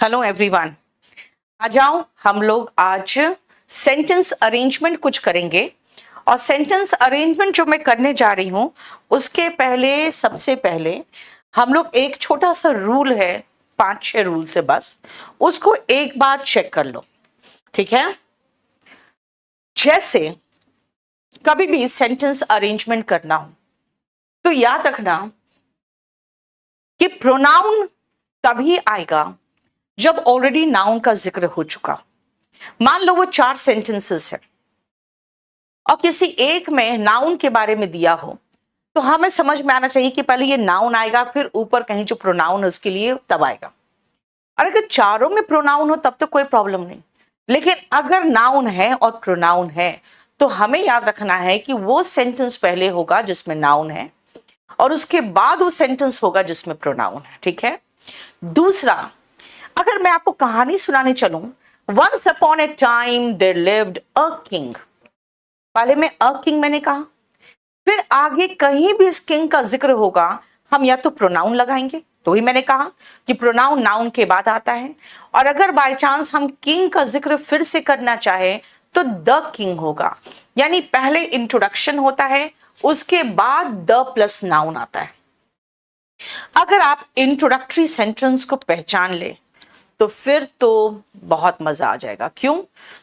Hello everyone. आ जाओ, हम लोग आज सेंटेंस अरेंजमेंट कुछ करेंगे। और सेंटेंस अरेंजमेंट जो मैं करने जा रही हूं उसके पहले सबसे पहले हम लोग एक छोटा सा रूल है, 5-6 रूल से बस उसको एक बार चेक कर लो, ठीक है। जैसे कभी भी सेंटेंस अरेंजमेंट करना हो तो याद रखना कि प्रोनाउन तभी आएगा जब ऑलरेडी नाउन का जिक्र हो चुका। मान लो वो 4 सेंटेंसेस है और किसी एक में नाउन के बारे में दिया हो तो हमें समझ में आना चाहिए कि पहले ये नाउन आएगा, फिर ऊपर कहीं जो प्रोनाउन है उसके लिए तब आएगा। और अगर चारों में प्रोनाउन हो तब तो कोई प्रॉब्लम नहीं, लेकिन अगर नाउन है और प्रोनाउन है तो हमें याद रखना है कि वो सेंटेंस पहले होगा जिसमें नाउन है और उसके बाद वो सेंटेंस होगा जिसमें प्रोनाउन है, ठीक है। दूसरा, अगर मैं आपको कहानी सुनाने चलूं, once upon a time there lived a king, पहले में अ किंग मैंने कहा, फिर आगे कहीं भी इस किंग का जिक्र होगा हम या तो प्रोनाउन लगाएंगे, तो ही मैंने कहा कि प्रोनाउन नाउन के बाद आता है। और अगर बाय चांस हम किंग का जिक्र फिर से करना चाहे तो द किंग होगा, यानी पहले इंट्रोडक्शन होता है उसके बाद द प्लस नाउन आता है। अगर आप इंट्रोडक्टरी सेंटेंस को पहचान ले तो फिर तो बहुत मजा आ जाएगा। क्यों?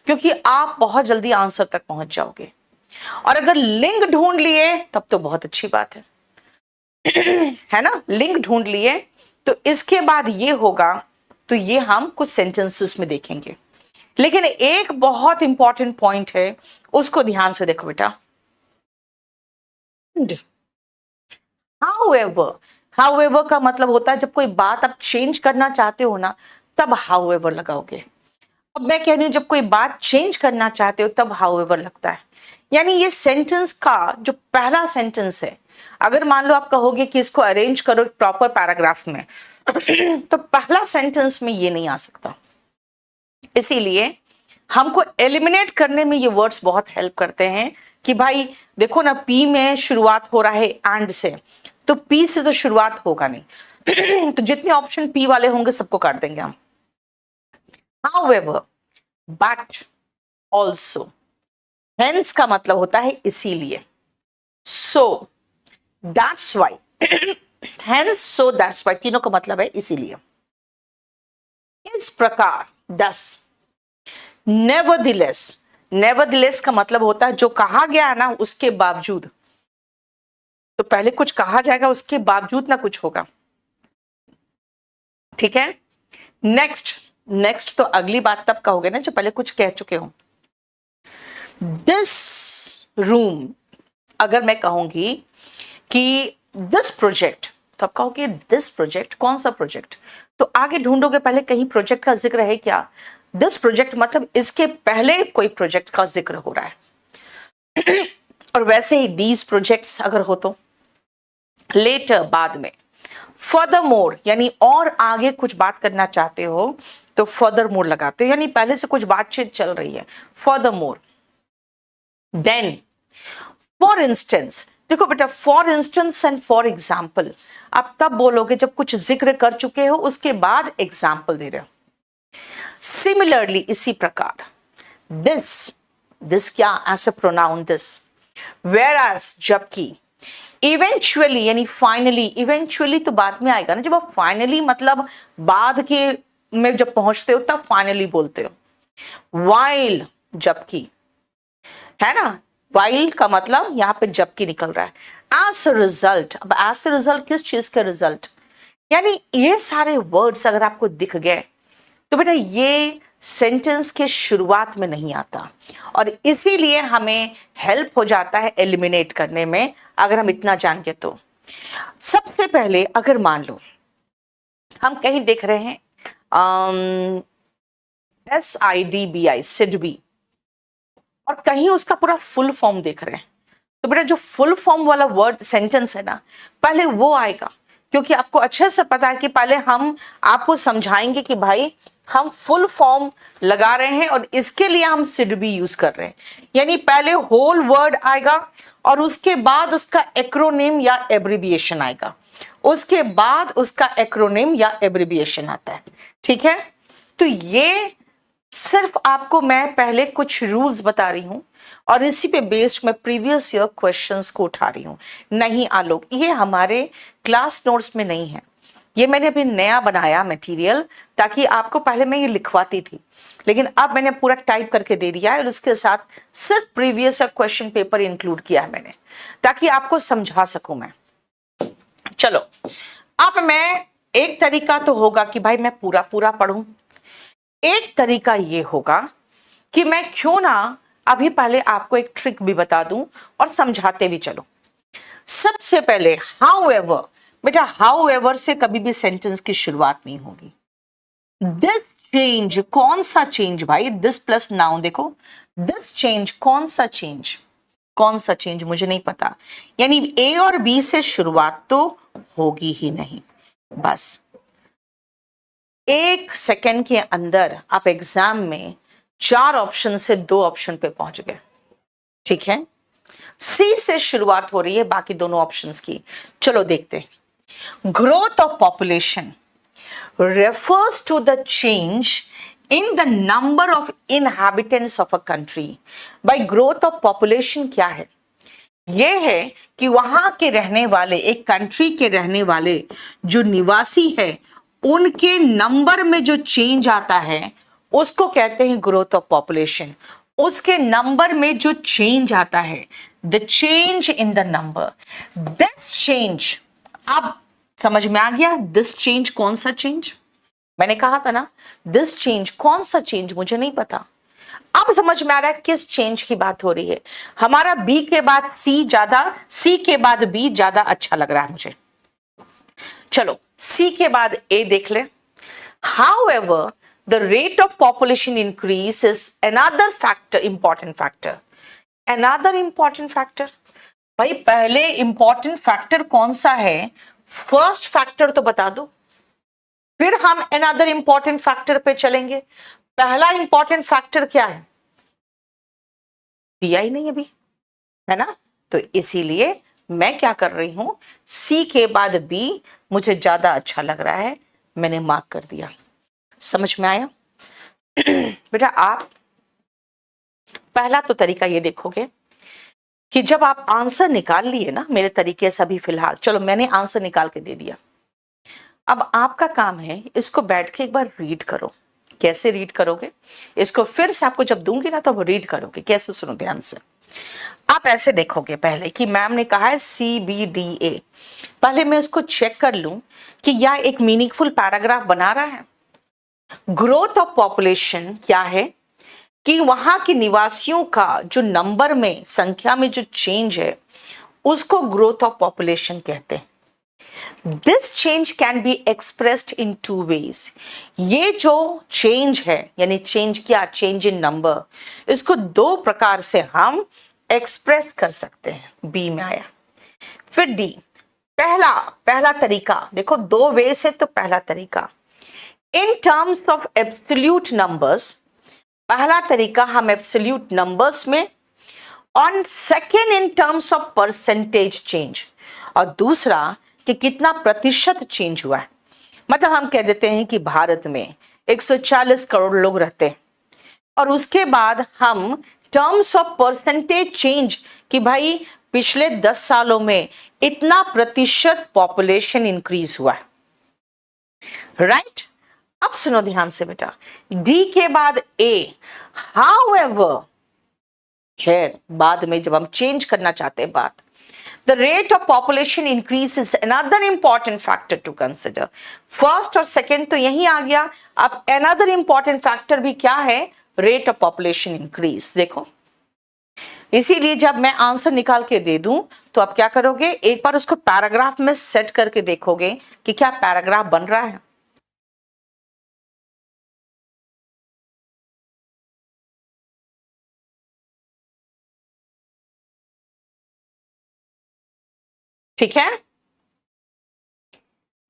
क्योंकि आप बहुत जल्दी आंसर तक पहुंच जाओगे। और अगर लिंक ढूंढ लिए तब तो बहुत अच्छी बात है है ना। लिंक ढूंढ लिए तो इसके बाद ये होगा, तो ये हम कुछ सेंटेंसेस में देखेंगे। लेकिन एक बहुत इंपॉर्टेंट पॉइंट है, उसको ध्यान से देखो बेटा। हाउएवर का मतलब होता है जब कोई बात आप चेंज करना चाहते हो ना, तब हाउएवर लगाओगे। अब मैं कह रही हूं जब कोई बात चेंज करना चाहते हो तब हाउएवर लगता है। यानी ये सेंटेंस का जो पहला सेंटेंस है, अगर मान लो आप कहोगे कि इसको अरेंज करो एक प्रॉपर पैराग्राफ में तो पहला सेंटेंस में ये नहीं आ सकता। इसीलिए हमको एलिमिनेट करने में ये वर्ड्स बहुत हेल्प करते हैं कि भाई देखो ना, पी में शुरुआत हो रहा है एंड से, तो पी से तो शुरुआत होगा नहीं तो जितने ऑप्शन पी वाले होंगे सबको काट देंगे हम। However, but also, hence का मतलब होता है इसीलिए, so that's why, hence so that's why, तीनों का मतलब है इसीलिए। इस प्रकार thus, nevertheless, nevertheless का मतलब होता है जो कहा गया है ना उसके बावजूद, तो पहले कुछ कहा जाएगा उसके बावजूद ना कुछ होगा, ठीक है। नेक्स्ट तो अगली बात तब कहोगे ना जब पहले कुछ कह चुके हो। दिस रूम, अगर मैं कहूंगी कि दिस प्रोजेक्ट, तो आप कहोगे दिस प्रोजेक्ट कौन सा प्रोजेक्ट, तो आगे ढूंढोगे पहले कहीं प्रोजेक्ट का जिक्र है क्या। दिस प्रोजेक्ट मतलब इसके पहले कोई प्रोजेक्ट का जिक्र हो रहा है और वैसे ही दीज प्रोजेक्ट्स अगर हो तो लेटर, बाद में। फर्दर मोर यानी और आगे कुछ बात करना चाहते हो तो फर्दर मोर लगाते हो, यानी पहले से कुछ बातचीत चल रही है, furthermore. Then for instance, देखो बेटा, for instance and for example आप तब बोलोगे जब कुछ जिक्र कर चुके हो उसके बाद एग्जाम्पल दे रहे हो। सिमिलरली, इसी प्रकार, दिस क्या, as a pronoun this, whereas जबकि, इवेंचुअली यानी फाइनली, इवेंचुअली तो बाद में आएगा ना, जब आप फाइनली मतलब बाद के में जब पहुंचते हो तब फाइनली बोलते हो। वाइल, जबकि, है ना, वाइल का मतलब यहां पे जबकि निकल रहा है। एज अ रिजल्ट, अब एज अ रिजल्ट किस चीज का रिजल्ट, यानी ये सारे वर्ड्स अगर आपको दिख गए तो बेटा ये सेंटेंस के शुरुआत में नहीं आता और इसीलिए हमें हेल्प हो जाता है एलिमिनेट करने में अगर हम इतना जान के। तो सबसे पहले अगर मान लो हम कहीं देख रहे हैं SIDBI, सिडबी, और कहीं उसका पूरा फुल फॉर्म देख रहे हैं, तो बेटा जो फुल फॉर्म वाला वर्ड सेंटेंस है ना, पहले वो आएगा, क्योंकि आपको अच्छे से पता है कि पहले हम आपको समझाएंगे कि भाई हम फुल फॉर्म लगा रहे हैं और इसके लिए हम सिडबी यूज कर रहे हैं, यानी पहले होल वर्ड आएगा और उसके बाद उसका एक्रोनिम या एब्रिविएशन आएगा, उसके बाद उसका एक्रोनिम या एब्रिविएशन आता है, ठीक है। तो ये सिर्फ आपको मैं पहले कुछ रूल्स बता रही हूं और इसी पे बेस्ड मैं प्रीवियस ईयर क्वेश्चंस को उठा रही हूं। नहीं आलोक, ये हमारे क्लास नोट्स में नहीं है, ये मैंने अभी नया बनाया मटेरियल, ताकि आपको पहले मैं ये लिखवाती थी, लेकिन अब मैंने पूरा टाइप करके दे दिया है और उसके साथ सिर्फ previous year question paper include किया है मैंने, ताकि आपको समझा सकूं मैं। चलो, अब मैं, एक तरीका तो होगा कि भाई मैं पूरा पूरा पढ़ूं, एक तरीका ये होगा कि मैं क्यों ना अभी पहले आपको एक ट्रिक भी बता दूं और समझाते भी चलो। सबसे पहले हाउएवर, बेटा हाउएवर से कभी भी सेंटेंस की शुरुआत नहीं होगी। दिस चेंज, कौन सा चेंज भाई, दिस प्लस नाउन, देखो दिस चेंज, कौन सा चेंज, कौन सा चेंज मुझे नहीं पता, यानी ए और बी से शुरुआत तो होगी ही नहीं। बस एक सेकंड के अंदर आप एग्जाम में 4 ऑप्शन से 2 ऑप्शन पे पहुंच गए, ठीक है। सी से शुरुआत हो रही है बाकी दोनों ऑप्शंस की। चलो देखते हैं। Growth of population refers to the change in the number of inhabitants of a country. by growth of population क्या है? ये है कि वहां के रहने वाले, एक कंट्री के रहने वाले जो निवासी है, उनके नंबर में जो चेंज आता है उसको कहते हैं ग्रोथ ऑफ पॉपुलेशन। उसके नंबर में जो चेंज आता है, the change in the number, this change. अब समझ में आ गया दिस चेंज कौन सा चेंज? मैंने कहा था ना दिस चेंज, कौन सा चेंज मुझे नहीं पता। अब समझ में आ रहा है किस चेंज की बात हो रही है। हमारा बी के बाद सी ज्यादा, सी के बाद बी ज्यादा अच्छा लग रहा है मुझे। चलो सी के बाद ए देख ले। However the rate of population increase is another factor, important factor. Another important factor, भाई पहले इंपॉर्टेंट फैक्टर कौन सा है, फर्स्ट फैक्टर तो बता दो, फिर हम अनदर इंपॉर्टेंट फैक्टर पे चलेंगे। पहला इंपॉर्टेंट फैक्टर क्या है, दिया ही नहीं अभी, है ना। तो इसीलिए मैं क्या कर रही हूं, सी के बाद बी मुझे ज्यादा अच्छा लग रहा है, मैंने मार्क कर दिया। समझ में आया? बेटा आप पहला तो तरीका ये देखोगे कि जब आप आंसर निकाल लिए ना मेरे तरीके से अभी फिलहाल, चलो मैंने आंसर निकाल के दे दिया, अब आपका काम है इसको बैठ के एक बार रीड करो। कैसे रीड करोगे इसको, फिर से आपको जब दूंगी ना तो आप रीड करोगे। कैसे, सुनो ध्यान से। आप ऐसे देखोगे पहले कि मैम ने कहा है CBDA, पहले मैं इसको चेक कर लूं कि यह एक मीनिंगफुल पैराग्राफ बना रहा है। ग्रोथ ऑफ पॉपुलेशन क्या है कि वहां के निवासियों का जो नंबर में, संख्या में जो चेंज है उसको ग्रोथ ऑफ पॉपुलेशन कहते हैं। This change can be expressed in 2 ways। ये जो चेंज है, यानी चेंज क्या, चेंज इन नंबर, इसको 2 प्रकार से हम एक्सप्रेस कर सकते हैं। बी में आया। फिर डी, पहला तरीका देखो, 2 वे से, तो पहला तरीका in terms of absolute numbers, पहला तरीका हम एब्सोल्यूट नंबर्स में, और second in terms of percentage change, और दूसरा कि कितना प्रतिशत चेंज हुआ है। मतलब हम कह देते हैं कि भारत में 140 करोड़ लोग रहते हैं, और उसके बाद हम टर्म्स ऑफ परसेंटेज चेंज कि भाई पिछले 10 सालों में इतना प्रतिशत पॉपुलेशन इंक्रीज हुआ है, राइट। अब सुनो ध्यान से बेटा, डी के बाद ए। हाउएवर, खैर बाद में जब हम चेंज करना चाहते हैं बात, the rate of population increase is another important factor to consider। First और सेकेंड तो यही आ गया, अब another important factor भी क्या है, rate of population increase। देखो इसीलिए जब मैं आंसर निकाल के दे दूं तो आप क्या करोगे, एक बार उसको पैराग्राफ में सेट करके देखोगे कि क्या पैराग्राफ बन रहा है। ठीक है,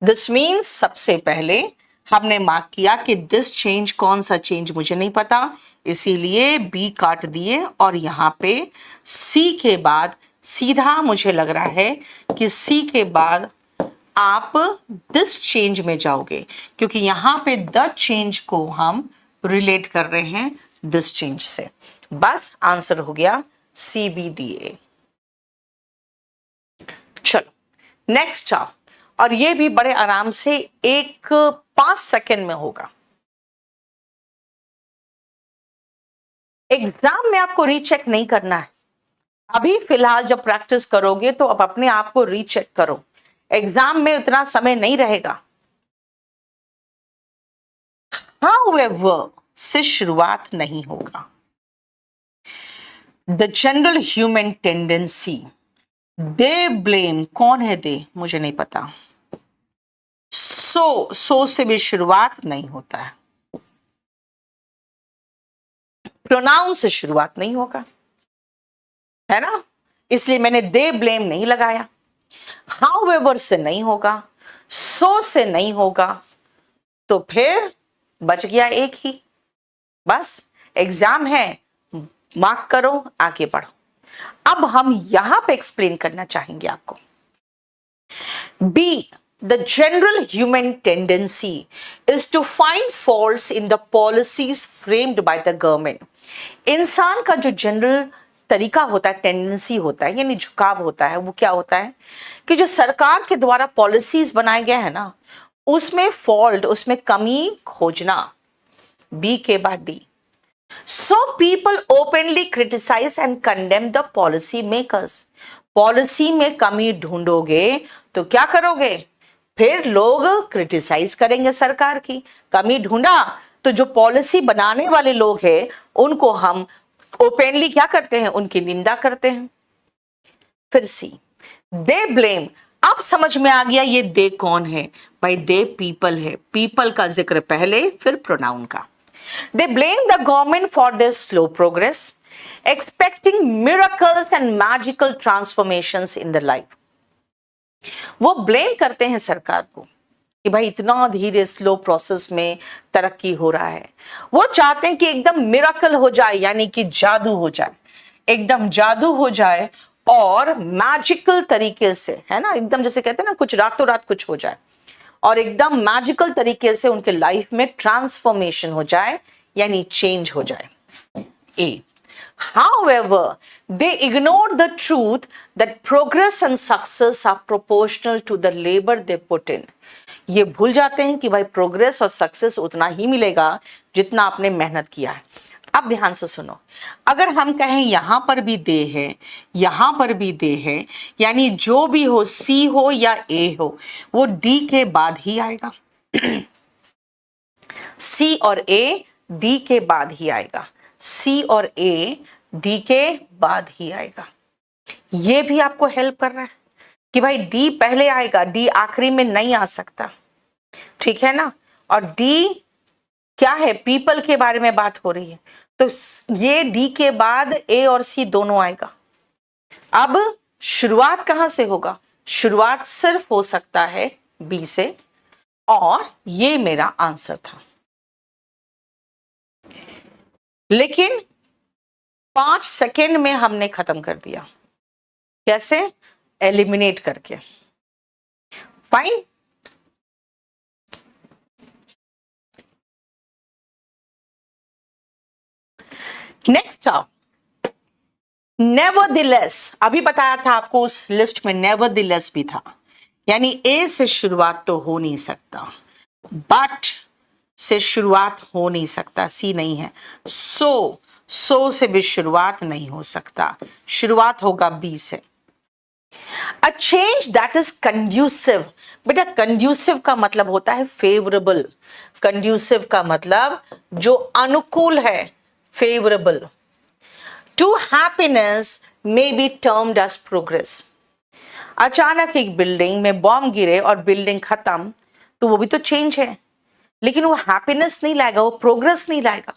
दिस मीन्स सबसे पहले हमने मार्क किया कि दिस चेंज, कौन सा चेंज मुझे नहीं पता, इसीलिए बी काट दिए, और यहां पे सी के बाद सीधा मुझे लग रहा है कि सी के बाद आप दिस चेंज में जाओगे, क्योंकि यहां पे द चेंज को हम रिलेट कर रहे हैं दिस चेंज से। बस आंसर हो गया CBDA। चलो नेक्स्ट आओ, और ये भी बड़े आराम से 5 सेकेंड में होगा। एग्जाम में आपको रीचेक नहीं करना है, अभी फिलहाल जब प्रैक्टिस करोगे तो अब अपने आप को रीचेक करो, एग्जाम में उतना समय नहीं रहेगा। However से शुरुआत नहीं होगा। The general human tendency, they blame, कौन है दे, मुझे नहीं पता। सो से भी शुरुआत नहीं होता है, प्रोनाउन से शुरुआत नहीं होगा, है ना, इसलिए मैंने दे ब्लेम नहीं लगाया। हाउएवर से नहीं होगा, सो से नहीं होगा, तो फिर बच गया एक ही। बस एग्जाम है, मार्क करो, आगे बढ़ो। अब हम यहां पे एक्सप्लेन करना चाहेंगे आपको। B, the general human tendency is to find faults in the policies framed by the government. इंसान का जो जनरल तरीका होता है, टेंडेंसी होता है, यानी झुकाव होता है, वो क्या होता है कि जो सरकार के द्वारा पॉलिसीज बनाए गए हैं ना, उसमें फॉल्ट, उसमें कमी खोजना। बी के बाद D. So people openly criticize and condemn the policy makers. Policy में कमी ढूंढोगे तो क्या करोगे, फिर लोग क्रिटिसाइज करेंगे सरकार की। कमी ढूंढा तो जो पॉलिसी बनाने वाले लोग हैं उनको हम ओपनली क्या करते हैं, उनकी निंदा करते हैं। फिर सी, दे ब्लेम। अब समझ में आ गया ये दे कौन है भाई, दे पीपल है, पीपल का जिक्र पहले फिर प्रोनाउन का। They blame the government for their slow progress, expecting miracles and magical transformations in their life. वो ब्लेम करते हैं सरकार को कि भाई इतना धीरे स्लो प्रोसेस में तरक्की हो रहा है। वो चाहते हैं कि एकदम मिराकल हो जाए, यानी कि जादू हो जाए, एकदम जादू हो जाए, और मैजिकल तरीके से, है ना, एकदम जैसे कहते हैं ना, कुछ रातों रात कुछ हो जाए, और एकदम मैजिकल तरीके से उनके लाइफ में ट्रांसफॉर्मेशन हो जाए, यानी चेंज हो जाए। ए, however they ignore the truth that progress and success are proportional to the labor they put in. ये भूल जाते हैं कि भाई प्रोग्रेस और सक्सेस उतना ही मिलेगा जितना आपने मेहनत किया है। अब ध्यान से सुनो, अगर हम कहें यहां पर भी दे है, यहां पर भी दे है, यानी जो भी हो, सी हो या ए हो, वो डी के बाद ही आएगा। सी और ए डी के बाद ही आएगा, सी और ए डी के बाद ही आएगा। ये भी आपको हेल्प कर रहा है कि भाई डी पहले आएगा, डी आखिरी में नहीं आ सकता, ठीक है ना। और डी क्या है, पीपल के बारे में बात हो रही है, तो ये डी के बाद ए और सी दोनों आएगा। अब शुरुआत कहां से होगा, शुरुआत सिर्फ हो सकता है बी से, और ये मेरा आंसर था। लेकिन 5 सेकेंड में हमने खत्म कर दिया। कैसे, एलिमिनेट करके। फाइन, नेक्स्ट आओ, नेवरदिलेस। अभी बताया था आपको, उस लिस्ट में नेवरदिलेस भी था, यानी ए से शुरुआत तो हो नहीं सकता, बट से शुरुआत हो नहीं सकता, सी नहीं है। सो से भी शुरुआत नहीं हो सकता, शुरुआत होगा बी से। A change that is conducive. बेटा कंड्यूसिव का मतलब होता है फेवरेबल, कंड्यूसिव का मतलब जो अनुकूल है, favourable. To happiness may be termed as progress. अचानक एक बिल्डिंग में बॉम्ब गिरे और बिल्डिंग खत्म, तो वो भी तो चेंज है, लेकिन वो हैप्पीनेस नहीं लाएगा, वो प्रोग्रेस नहीं लाएगा।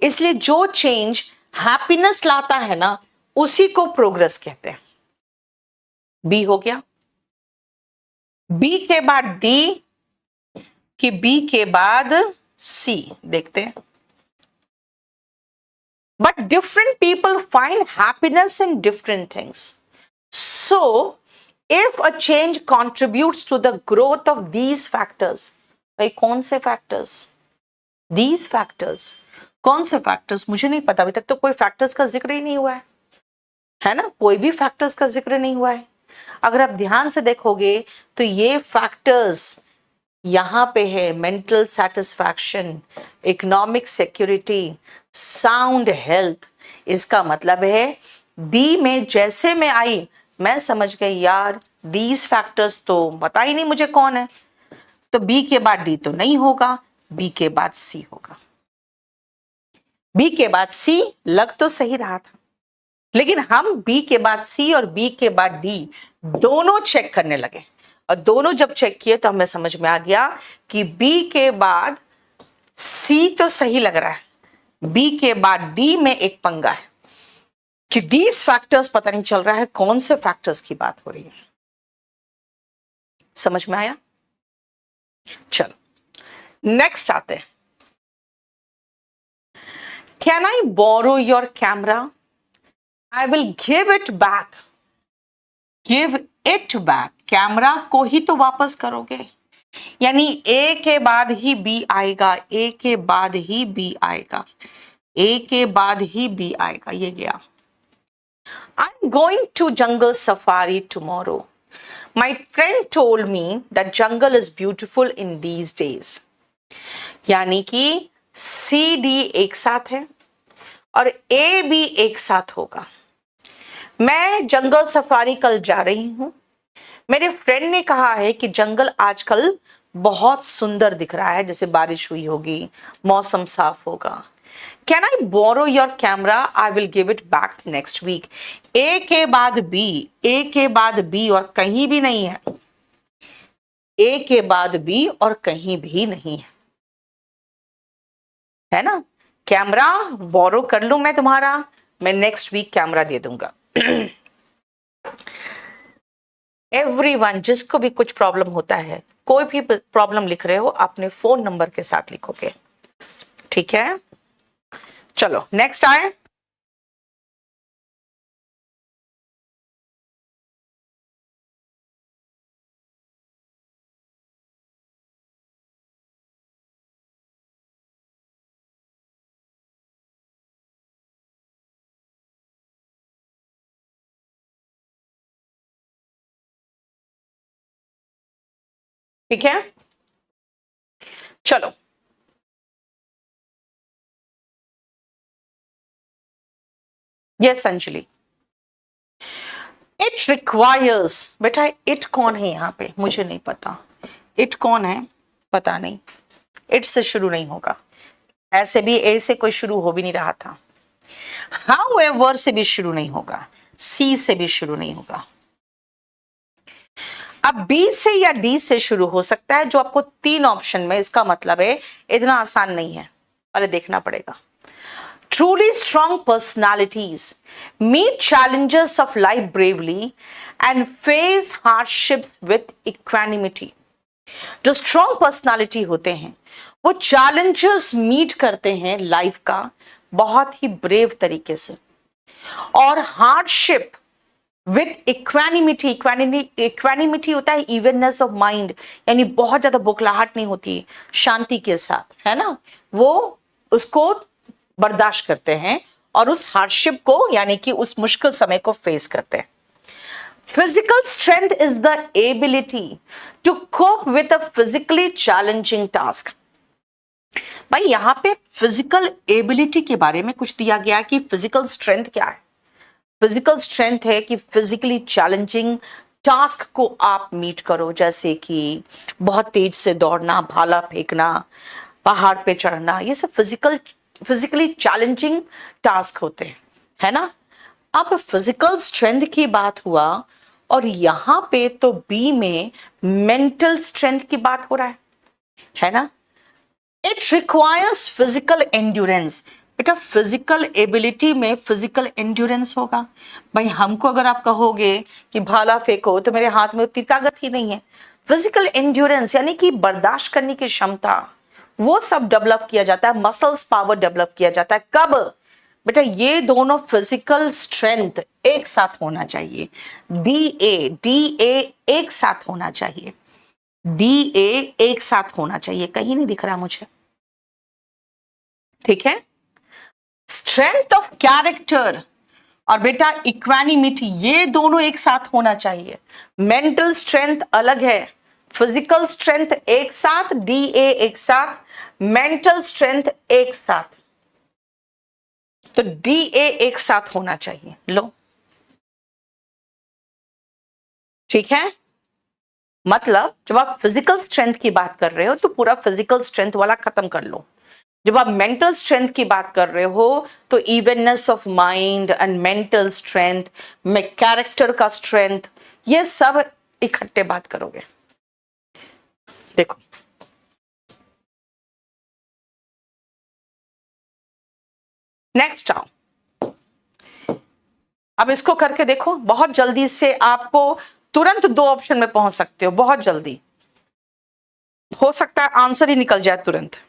इसलिए जो चेंज हैप्पीनेस लाता है ना, उसी को प्रोग्रेस कहते हैं। बी हो गया, बी के बाद डी, कि बी के बाद सी, देखते हैं। But different people find happiness in different things. So if a change contributes to the growth of these factors, भाई कौन से फैक्टर्स? दीज फैक्टर्स, कौन से फैक्टर्स? मुझे नहीं पता, अभी तक तो कोई फैक्टर्स का जिक्र ही नहीं हुआ है ना, कोई भी फैक्टर्स का जिक्र नहीं हुआ है। अगर आप ध्यान से देखोगे तो ये फैक्टर्स यहां पे है, mental satisfaction, economic security, sound health. इसका मतलब है बी में जैसे मैं आई मैं समझ गई यार दीज फैक्टर्स तो पता ही नहीं मुझे कौन है, तो बी के बाद डी तो नहीं होगा, बी के बाद सी होगा। बी के बाद सी लग तो सही रहा था, लेकिन हम बी के बाद सी और बी के बाद डी दोनों चेक करने लगे, और दोनों जब चेक किए तो हमें समझ में आ गया कि बी के बाद सी तो सही लग रहा है, बी के बाद डी में एक पंगा है कि दीज फैक्टर्स पता नहीं चल रहा है कौन से फैक्टर्स की बात हो रही है। समझ में आया? चलो नेक्स्ट आते हैं। Can I borrow your camera? I will give it back. Give it back, camera को ही तो वापस करोगे, यानी ए के बाद ही बी आएगा, ए के बाद ही बी आएगा, ए के बाद ही बी आएगा, ये गया। I am going to jungle safari tomorrow. My friend told me that jungle is beautiful in these days. यानी कि सी डी एक साथ है और ए भी एक साथ होगा। मैं जंगल सफारी कल जा रही हूं, मेरे फ्रेंड ने कहा है कि जंगल आजकल बहुत सुंदर दिख रहा है, जैसे बारिश हुई होगी, मौसम साफ होगा। Can I borrow your camera? I will give it back next week. A के बाद बी, ए के बाद बी और कहीं भी नहीं है, ए के बाद बी और कहीं भी नहीं है ना। कैमरा बोरो कर लूं मैं तुम्हारा, मैं नेक्स्ट वीक कैमरा दे दूंगा। एवरीवन, जिसको भी कुछ प्रॉब्लम होता है, कोई भी प्रॉब्लम लिख रहे हो अपने फोन नंबर के साथ लिखोगे, ठीक है? चलो नेक्स्ट आए। ठीक है, चलो यस अंजलि। इट रिक्वायर्स, बेटा इट कौन है यहाँ पे? मुझे नहीं पता इट कौन है, पता नहीं। इट से शुरू नहीं होगा, ऐसे भी ए से कोई शुरू हो भी नहीं रहा था। हाउएवर से भी शुरू नहीं होगा, सी से भी शुरू नहीं होगा। अब बी से या डी से शुरू हो सकता है, जो आपको 3 ऑप्शन में, इसका मतलब है इतना आसान नहीं है, पहले देखना पड़ेगा। Truly strong personalities meet challenges of life bravely and face hardships with equanimity. जो strong personality होते हैं वो challenges meet करते हैं लाइफ का बहुत ही ब्रेव तरीके से, और हार्डशिप विथ इक्वानिमिटी। इक्वानिमिटी होता है इवननेस ऑफ माइंड, यानी बहुत ज्यादा बुखलाहट नहीं होती, शांति के साथ, है ना, वो उसको बर्दाश्त करते हैं और उस हार्डशिप को, यानी कि उस मुश्किल समय को फेस करते हैं। Physical strength is the ability to cope with a physically challenging task. भाई यहां पे फिजिकल एबिलिटी के बारे में कुछ दिया गया कि फिजिकल स्ट्रेंथ क्या है। फिजिकल स्ट्रेंथ है कि फिजिकली चैलेंजिंग टास्क को आप मीट करो, जैसे कि बहुत तेज से दौड़ना, भाला फेंकना, पहाड़ पे चढ़ना, ये सब फिजिकली चैलेंजिंग टास्क होते हैं, है ना। अब फिजिकल स्ट्रेंथ की बात हुआ और यहां पे तो बी में मेंटल स्ट्रेंथ की बात हो रहा है ना। It requires physical endurance. बेटा फिजिकल एबिलिटी में फिजिकल एंड्योरेंस होगा। भाई हमको अगर आप कहोगे कि भाला फेंको तो मेरे हाथ में उतनी ताकत ही नहीं है। फिजिकल एंड्योरेंस यानी कि बर्दाश्त करने की क्षमता, वो सब डेवलप किया जाता है, मसल्स पावर डेवलप किया जाता है। कब? बेटा ये दोनों फिजिकल स्ट्रेंथ एक साथ होना चाहिए, डी ए एक साथ होना चाहिए, डी ए एक साथ होना चाहिए, कहीं नहीं दिख रहा मुझे, ठीक है। स्ट्रेंथ ऑफ कैरेक्टर और बेटा इक्वानिमिटी, ये दोनों एक साथ होना चाहिए। मेंटल स्ट्रेंथ अलग है, फिजिकल स्ट्रेंथ एक साथ, डी ए एक साथ, मेंटल स्ट्रेंथ एक साथ, तो डी ए एक साथ होना चाहिए। लो ठीक है, मतलब जब आप फिजिकल स्ट्रेंथ की बात कर रहे हो तो पूरा फिजिकल स्ट्रेंथ वाला खत्म कर लो। जब आप मेंटल स्ट्रेंथ की बात कर रहे हो तो evenness of mind and mental strength में कैरेक्टर का स्ट्रेंथ, ये सब इकट्ठे बात करोगे। देखो नेक्स्ट आओ, अब इसको करके देखो, बहुत जल्दी से आपको तुरंत 2 ऑप्शन में पहुंच सकते हो, बहुत जल्दी हो सकता है आंसर ही निकल जाए तुरंत।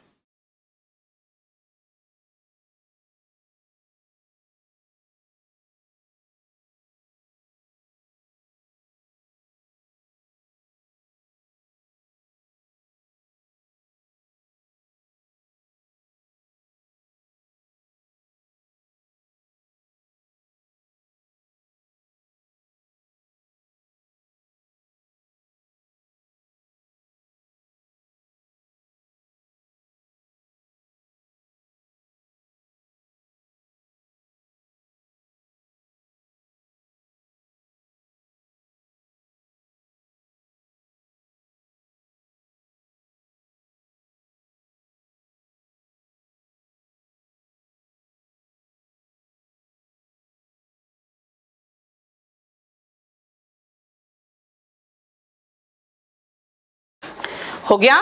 हो गया,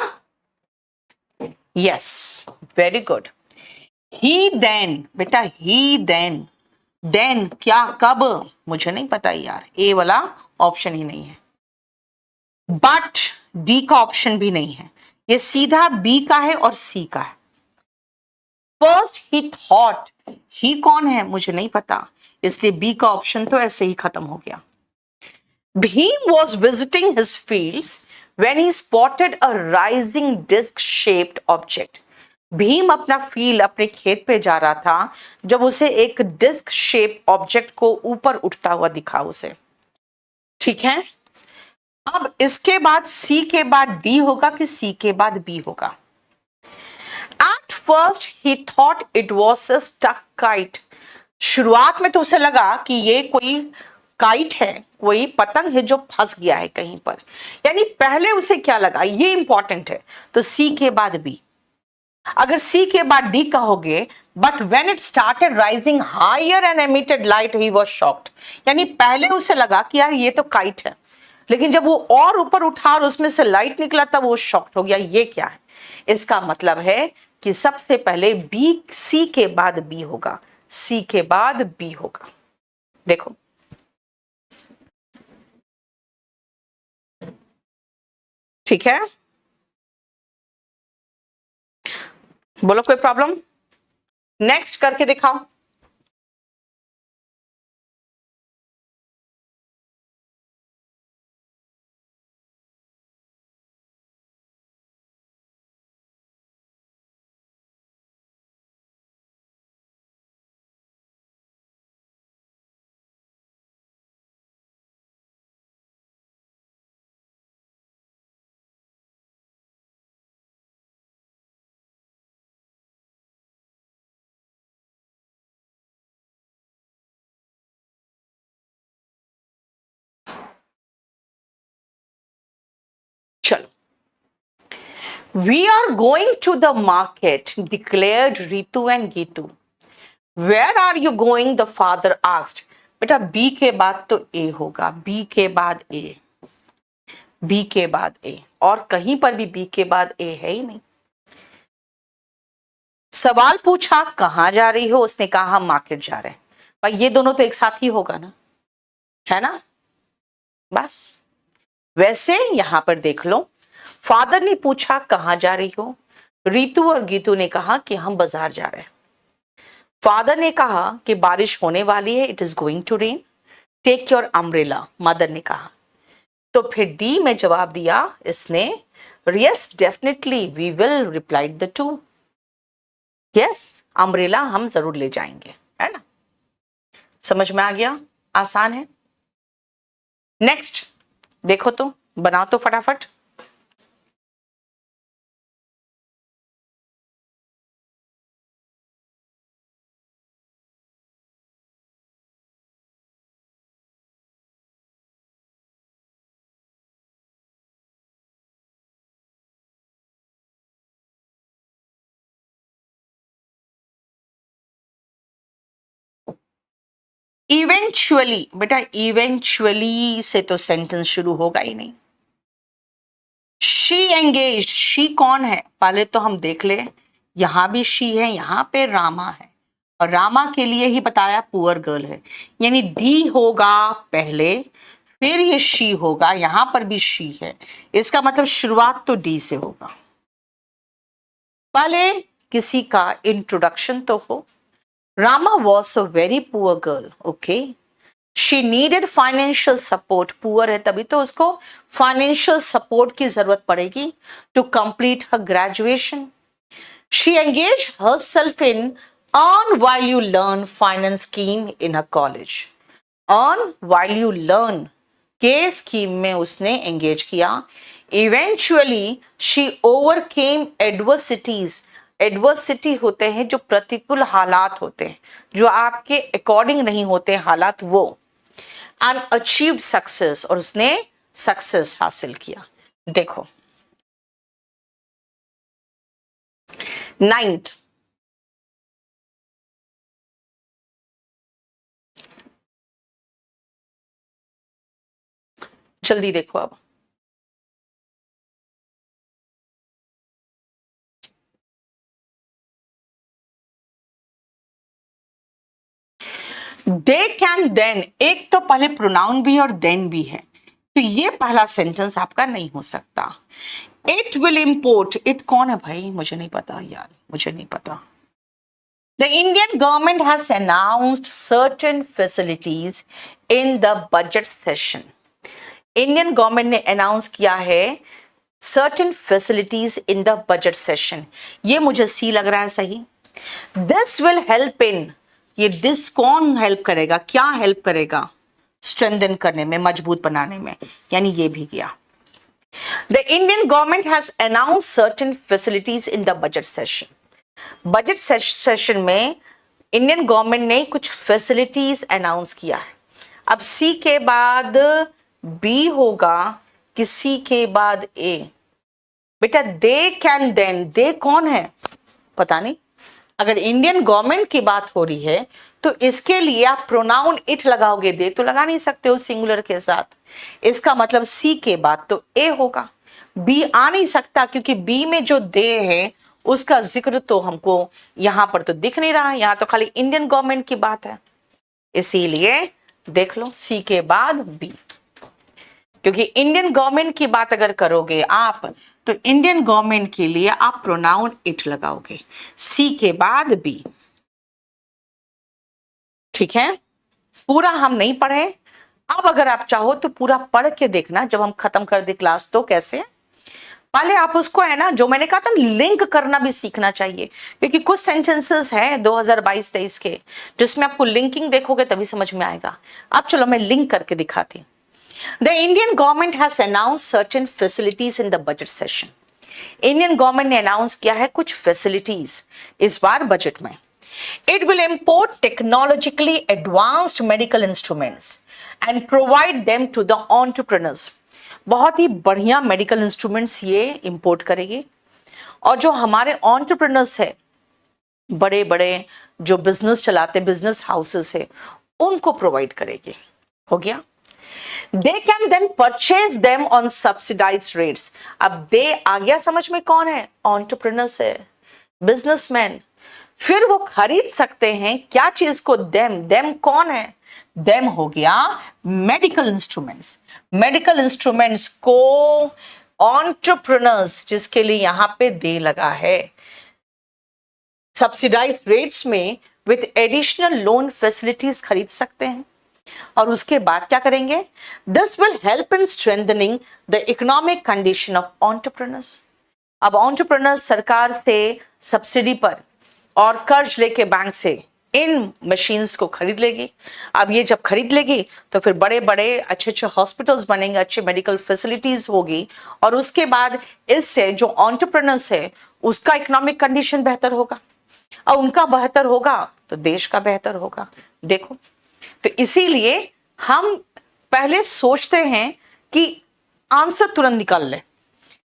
यस, वेरी गुड। ही देन, बेटा ही देन क्या, कब, मुझे नहीं पता यार, ए वाला ऑप्शन ही नहीं है, बट डी का ऑप्शन भी नहीं है, ये सीधा बी का है और सी का है। फर्स्ट ही थॉट, ही कौन है मुझे नहीं पता, इसलिए बी का ऑप्शन तो ऐसे ही खत्म हो गया। Bhim was visiting his fields when he spotted a rising disc-shaped object. Bhim अपना फील्ड, अपने खेत पे जा रहा था जब उसे एक डिस्क शेप ऑब्जेक्ट को ऊपर उठता हुआ दिखा उसे, ठीक है। अब इसके बाद सी के बाद डी होगा कि सी के बाद बी होगा। At first he thought it was a stuck kite, शुरुआत में तो उसे लगा कि ये कोई काइट है, कोई पतंग है जो फंस गया है कहीं पर, यानी पहले उसे क्या लगा, ये इंपॉर्टेंट है। तो सी के बाद बी, अगर सी के बाद डी कहोगे, but when it started rising higher and emitted light he was shocked, यानी पहले उसे लगा कि यार ये तो काइट है, लेकिन जब वो और ऊपर उठा और उसमें से लाइट निकला तब वो शॉक्ड हो गया, ये क्या है। इसका मतलब है कि सबसे पहले बी, सी के बाद बी होगा, सी के बाद बी होगा। देखो ठीक है, बोलो कोई प्रॉब्लम, नेक्स्ट करके दिखाओ। चलो, we are going to the market, declared Ritu and Gitu. Where are you going? The father asked. बेटा बी के बाद तो ए होगा, बी के बाद ए, बी के बाद ए, और कहीं पर भी बी के बाद ए है ही नहीं। सवाल पूछा कहां जा रही हो, उसने कहा हम मार्केट जा रहे हैं, भाई ये दोनों तो एक साथ ही होगा ना, है ना। बस वैसे यहां पर देख लो, फादर ने पूछा कहां जा रही हो, रितु और गीतू ने कहा कि हम बाजार जा रहे हैं। फादर ने कहा कि बारिश होने वाली है, it is going to rain, take your umbrella, mother ने कहा। तो फिर डी में जवाब दिया इसने, yes definitely we will, replied the two, yes umbrella हम जरूर ले जाएंगे, है ना। समझ में आ गया, आसान है। नेक्स्ट देखो, तो बनाओ तो फटाफट। इवेंचुअली, बेटा इवेंचुअली से तो सेंटेंस शुरू होगा ही नहीं। शी एंगेज, शी कौन है पहले तो हम देख ले, यहां भी शी है, यहां पे रामा है, और रामा के लिए ही बताया पुअर गर्ल है, यानी डी होगा पहले, फिर ये शी होगा, यहां पर भी शी है, इसका मतलब शुरुआत तो डी से होगा। पहले किसी का इंट्रोडक्शन तो हो। Rama was a very poor girl, okay? She needed financial support. Poor है तभी तो उसको financial support की जरूरत पड़ेगी to complete her graduation. She engaged herself in earn while you learn finance scheme in her college. Earn while you learn के scheme में उसने एंगेज किया। Eventually she overcame adversities. Adversity होते हैं जो प्रतिकूल हालात होते हैं, जो आपके अकॉर्डिंग नहीं होते हालात, वो एंड अचीव्ड सक्सेस, और उसने सक्सेस हासिल किया। देखो 9th, जल्दी देखो अब। दे कैन देन, एक तो पहले प्रोनाउन भी और देन भी है, तो ये पहला सेंटेंस आपका नहीं हो सकता। इट विल इम्पोर्ट, इट कौन है भाई, मुझे नहीं पता यार, मुझे नहीं पता। The Indian government has announced certain facilities in the budget session. Indian government ने अनाउंस किया है certain facilities in the budget session. ये मुझे सी लग रहा है सही। This will help in, ये दिस कौन हेल्प करेगा, क्या हेल्प करेगा, स्ट्रेंथन करने में, मजबूत बनाने में, यानी ये भी किया। The Indian government has announce certain facilities in the budget session. Budget session में इंडियन गवर्नमेंट ने कुछ फैसिलिटीज अनाउंस किया है। अब सी के बाद बी होगा कि सी के बाद ए, बेटा दे कैन देन, दे कौन है पता नहीं। अगर इंडियन गवर्नमेंट की बात हो रही है तो इसके लिए आप प्रोनाउन इट लगाओगे, दे तो लगा नहीं सकते हो सिंगुलर के साथ, इसका मतलब सी के बाद तो ए होगा, बी आ नहीं सकता क्योंकि बी में जो दे है उसका जिक्र तो हमको यहां पर तो दिख नहीं रहा है, यहां तो खाली इंडियन गवर्नमेंट की बात है, इसीलिए देख लो सी के बाद बी, क्योंकि इंडियन गवर्नमेंट की बात अगर करोगे आप तो इंडियन गवर्नमेंट के लिए आप प्रोनाउन इट लगाओगे, सी के बाद बी। ठीक है, पूरा हम नहीं पढ़े, अब अगर आप चाहो तो पूरा पढ़ के देखना जब हम खत्म कर दे क्लास, तो कैसे पहले आप उसको है ना, जो मैंने कहा था लिंक करना भी सीखना चाहिए, क्योंकि कुछ सेंटेंसेस हैं 2022-23 के जिसमें आपको लिंकिंग देखोगे तभी समझ में आएगा। अब चलो मैं लिंक करके दिखाती हूँ। The Indian government has announced certain facilities in the budget session. Indian government ने अनाउंस किया है कुछ फैसिलिटीज इस बार बजट में। It will import technologically advanced medical instruments and provide them to the entrepreneurs. बहुत ही बढ़िया मेडिकल इंस्ट्रूमेंट्स ये import करेगी और जो हमारे एंटरप्रेन्योर्स है, बड़े बड़े जो बिजनेस चलाते, बिजनेस हाउसेस है, उनको प्रोवाइड करेगी। हो गया। They can then purchase them on subsidized rates. अब दे आ गया समझ में, कौन है, एंटरप्रेन्योर्स है, बिजनेसमैन, फिर वो खरीद सकते हैं क्या चीज को, देम कौन है, देम हो गया मेडिकल इंस्ट्रूमेंट्स। मेडिकल इंस्ट्रूमेंट्स को एंटरप्रेन्योर्स, जिसके लिए यहां पे दे लगा है, सब्सिडाइज्ड रेट्स में विथ एडिशनल लोन फैसिलिटीज खरीद सकते हैं। और उसके बाद क्या करेंगे? This will help in strengthening the economic condition of entrepreneurs. अब एंटरप्रेन्योर्स सरकार से सब्सिडी पर और कर्ज लेके बैंक से इन मशीन्स को खरीद लेगी। अब ये जब खरीद लेगी तो फिर बड़े बड़े अच्छे अच्छे हॉस्पिटल्स बनेंगे, अच्छे मेडिकल फैसिलिटीज होगी, और उसके बाद इससे जो एंटरप्रेन्योर्स है उसका इकोनॉमिक कंडीशन बेहतर होगा, और उनका बेहतर होगा तो देश का बेहतर होगा। देखो, तो इसीलिए हम पहले सोचते हैं कि आंसर तुरंत निकाल ले,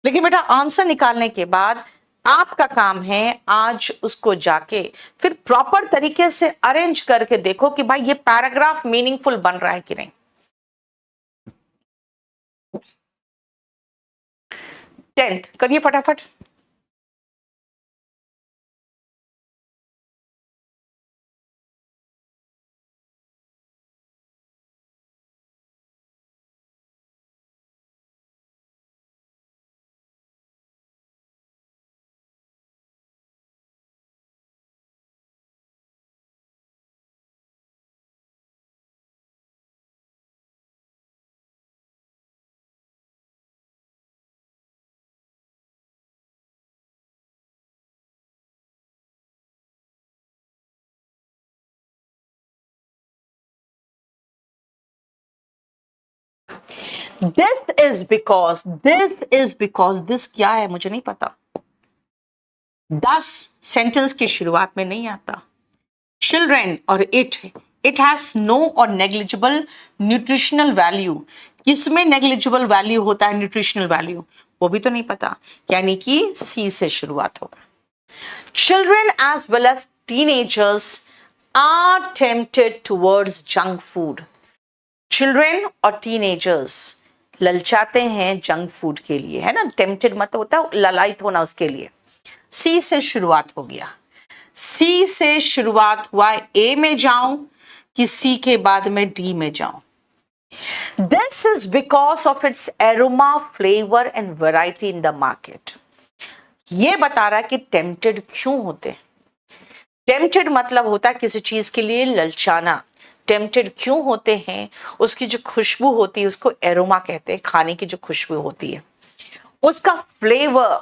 लेकिन बेटा आंसर निकालने के बाद आपका काम है आज उसको जाके फिर प्रॉपर तरीके से अरेंज करके देखो कि भाई ये पैराग्राफ मीनिंगफुल बन रहा है कि नहीं। 10th करिए फटाफट। दिस क्या है मुझे नहीं पता। 10 सेंटेंस की शुरुआत में नहीं आता। चिल्ड्रेन और इट हैज नो और नेग्लिजिबल न्यूट्रिशनल वैल्यू। किसमें नेग्लिजिबल वैल्यू होता है न्यूट्रिशनल वैल्यू, वो भी तो नहीं पता, यानी कि सी से शुरुआत होगा। Children as well as teenagers are tempted towards junk food. Children और टीनेजर्स ललचाते हैं जंक फूड के लिए, है ना। टेम्प्टेड मतलब होता है ललायित होना, उसके लिए सी से शुरुआत हो गया। सी से शुरुआत हुआ, ए में जाऊं कि सी के बाद में डी में जाऊं? This is because of its aroma, flavour and variety in the market. ये बता रहा है कि टेम्प्टेड क्यों होते हैं। टेम्प्टेड मतलब होता है किसी चीज के लिए ललचाना। टेम्प्टेड क्यों होते हैं? उसकी जो खुशबू होती है उसको एरोमा कहते हैं, खाने की जो खुशबू होती है, उसका फ्लेवर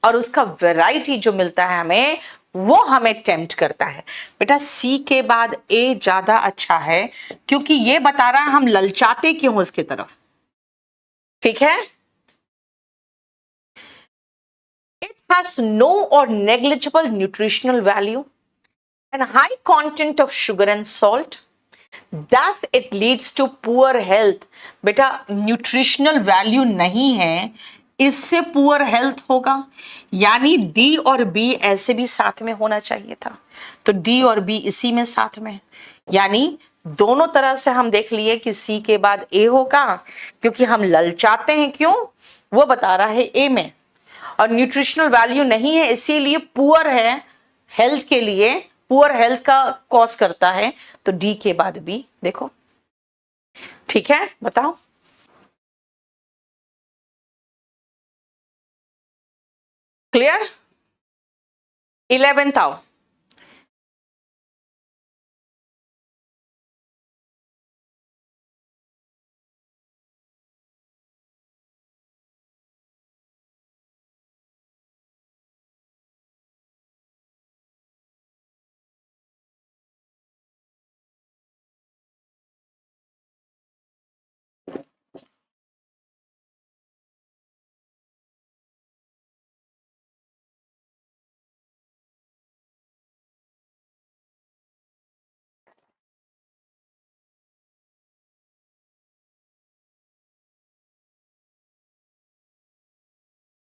और उसका वैरायटी जो मिलता है हमें, वो हमें टेम्प्ट करता है। बेटा सी के बाद ए ज्यादा अच्छा है, क्योंकि ये बता रहा है हम ललचाते क्यों उसके तरफ। ठीक है। इट हैज नो और negligible nutritional value and high content of sugar and salt. Thus it leads to poor health। बेटा न्यूट्रिशनल वैल्यू नहीं है, इससे पुअर हेल्थ होगा, यानी डी और बी ऐसे भी साथ में होना चाहिए था, तो डी और बी इसी में साथ में है। यानी दोनों तरह से हम देख लिए कि सी के बाद ए होगा, क्योंकि हम ललचाते हैं क्यों, वो बता रहा है ए में, और न्यूट्रिशनल वैल्यू नहीं है इसीलिए पुअर है हेल्थ के लिए, पुअर हेल्थ का कॉज करता है, तो डी के बाद बी। देखो ठीक है, बताओ। क्लियर? 11th आओ।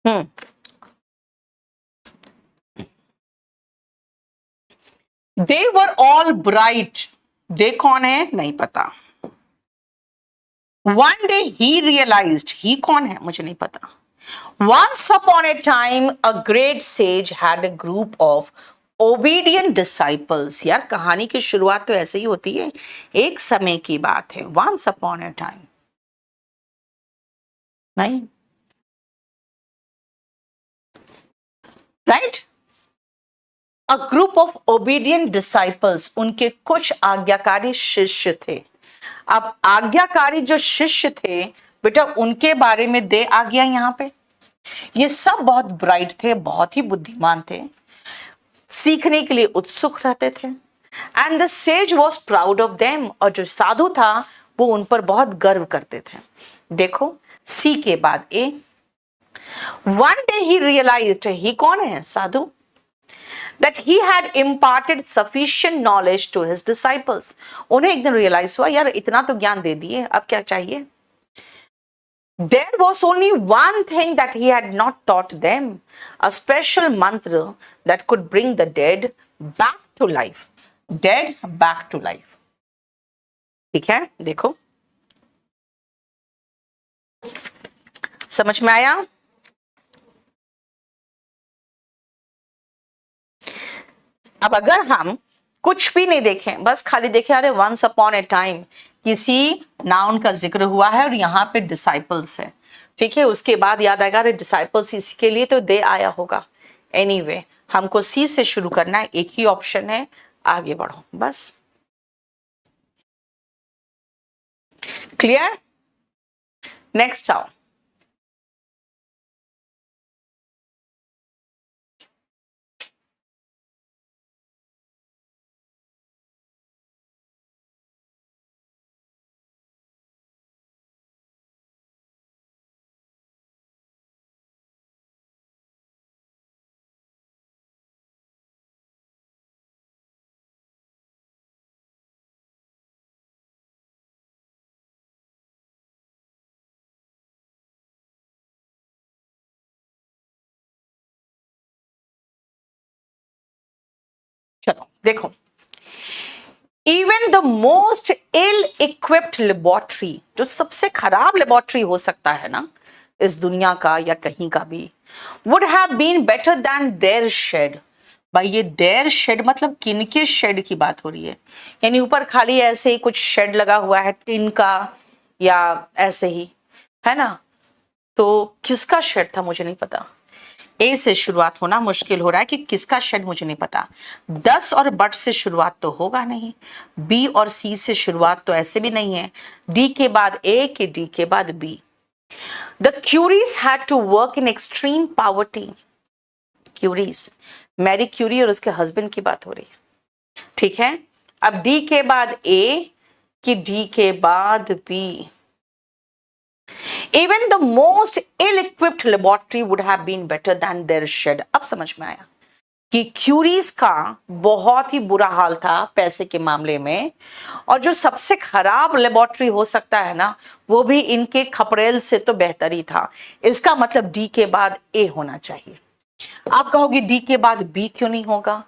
हम्म, दे वर ऑल ब्राइट। दे कौन है नहीं पता। वन डे ही रियलाइज्ड, ही कौन है मुझे नहीं पता। Once upon a time, a great sage had a group of obedient disciples। यार कहानी की शुरुआत तो ऐसे ही होती है, एक समय की बात है। Once upon a time, नहीं, right? A group of obedient disciples, उनके कुछ आज्ञाकारी शिष्य थे। अब आज्ञाकारी जो शिष्य थे बेटा, उनके बारे में दे आ गया यहाँ पे। ये सब बहुत ब्राइट थे, बहुत ही बुद्धिमान थे, सीखने के लिए उत्सुक रहते थे। And the sage was proud of them, और जो साधु था वो उन पर बहुत गर्व करते थे। देखो सी के बाद ए। वन डे ही रियलाइज्ड, ही कौन है? साधु। that he had imparted sufficient knowledge to his disciples. उन्हें एक दिन रियलाइज हुआ, यार इतना तो ज्ञान दे दिए, अब क्या चाहिए? There was only one thing that he had not taught them, a special mantra that could bring the dead back to life. Dead back to life. ठीक है, देखो समझ में आया? अब अगर हम कुछ भी नहीं देखें, बस खाली देखें अरे वंस अपॉन ए टाइम किसी नाउन का जिक्र हुआ है और यहाँ पे डिसाइपल्स है, ठीक है, उसके बाद याद आएगा अरे डिसाइपल्स इसके लिए तो दे आया होगा। एनीवे हमको सी से शुरू करना है, एक ही ऑप्शन है, आगे बढ़ो बस। क्लियर? नेक्स्ट आओ। चलो देखो, even the most ill equipped laboratory, जो सबसे खराब लेबोरेटरी हो सकता है ना इस दुनिया का या कहीं का भी, would have been better than their shed. भाई ये देयर शेड मतलब किनके शेड की बात हो रही है? यानी ऊपर खाली ऐसे ही कुछ शेड लगा हुआ है टिन का या ऐसे ही, है ना? तो किसका शेड था मुझे नहीं पता। ए से शुरुआत होना मुश्किल हो रहा है कि किसका शेड मुझे नहीं पता। 10 और बट से शुरुआत तो होगा नहीं, बी और सी से शुरुआत तो ऐसे भी नहीं है, डी के बाद ए के डी के बाद B. The Curies had to work in extreme poverty. Curies Marie Curie और उसके हस्बैंड की बात हो रही है, ठीक है। अब डी के बाद ए कि डी के बाद B. Even the most ill-equipped laboratory would have been better than their shed. अब समझ में आया कि क्यूरीज का बहुत ही बुरा हाल था पैसे के मामले में, और जो सबसे खराब लेबोरेटरी हो सकता है ना, वो भी इनके खपरेल से तो बेहतर ही था। इसका मतलब डी के बाद ए होना चाहिए। आप कहोगे डी के बाद बी क्यों नहीं होगा?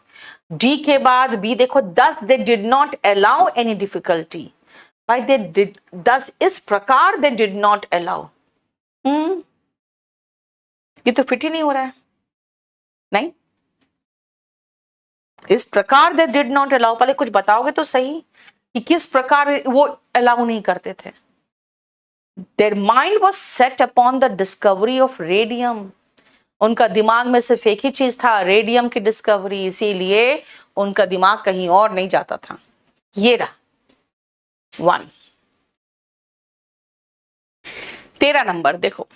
डी के बाद बी, देखो दस they did not allow any difficulty. Why they did, thus इस प्रकार they did not allow। ये तो फिट ही नहीं हो रहा है, नहीं। इस प्रकार they did not allow, पहले कुछ बताओगे तो सही कि किस प्रकार वो अलाउ नहीं करते थे। Their mind was set upon the discovery of radium। उनका दिमाग में सिर्फ एक ही चीज था, रेडियम की डिस्कवरी, इसीलिए उनका दिमाग कहीं और नहीं जाता था। ये रहा 1। 13 नंबर देखो,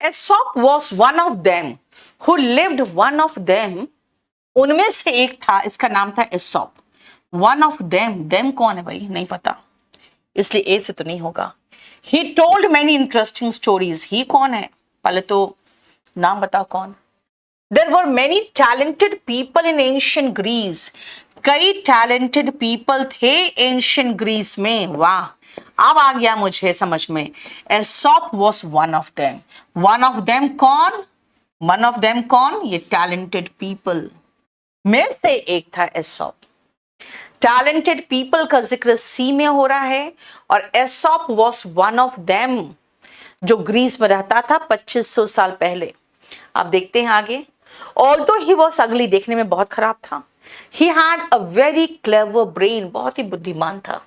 Aesop was one of them who lived, one of them, उनमें से एक था, इसका नाम था एसॉप। वन ऑफ देम कौन है भाई? नहीं पता, इसलिए ए से तो नहीं होगा। He told many interesting stories, he कौन है? पहले तो नाम बताओ कौन। There were many talented people in ancient Greece, कई टैलेंटेड पीपल थे एंशिएंट ग्रीस में। वाह, अब आ गया मुझे समझ में। Aesop was one of them. One of them कौन? वन ऑफ देम कौन? ये टैलेंटेड पीपल में से एक था एसॉप। टैलेंटेड पीपल का जिक्र सी में हो रहा है और Aesop was one of them, जो ग्रीस में रहता था 2500 साल पहले। आप देखते हैं आगे। ऑल्दो ही वॉज अगली, देखने में बहुत खराब था, he had a very clever brain, बहुत ही बुद्धिमान था।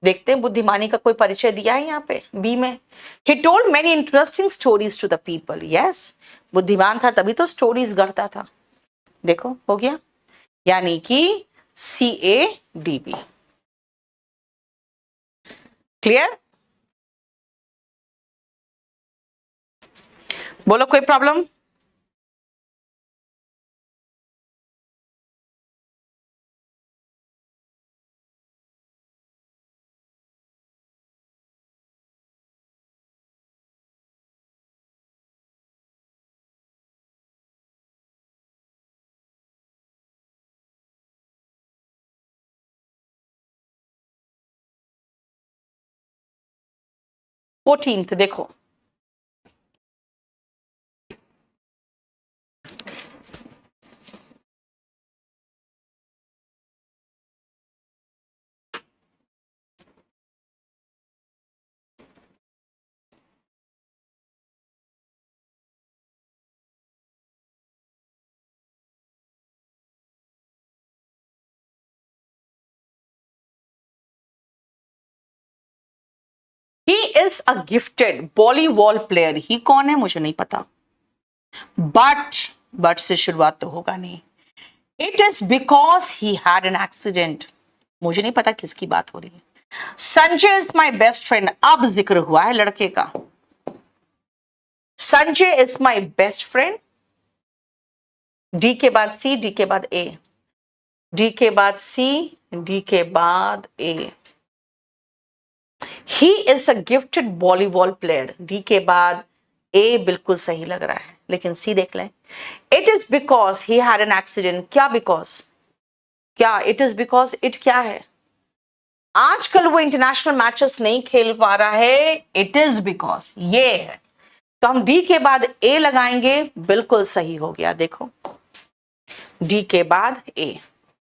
देखते हैं बुद्धिमानी का कोई परिचय दिया है यहाँ पे बी में। He told many interesting stories to the people, yes, बुद्धिमान था तभी तो स्टोरीज गढ़ता था। देखो हो गया, यानी कि CADB। क्लियर? बोलो कोई प्रॉब्लम? फोर्टींथ देखो, he is a gifted volleyball player. He कौन है मुझे नहीं पता, बट से शुरुआत तो होगा नहीं। It is because he had an accident, मुझे नहीं पता किसकी बात हो रही है। Sanjay is my best friend, अब जिक्र हुआ है लड़के का। Sanjay is my best friend, D के बाद सी, डी के बाद ए, डी के बाद सी, डी के बाद A. He is a gifted volleyball player, D के बाद ए बिल्कुल सही लग रहा है, लेकिन सी देख लें। It is because he had an accident, क्या बिकॉज, क्या इट इज बिकॉज, इट क्या है, आजकल वो इंटरनेशनल मैचेस नहीं खेल पा रहा है, इट इज बिकॉज ये है। तो हम डी के बाद ए लगाएंगे, बिल्कुल सही हो गया। देखो डी के बाद ए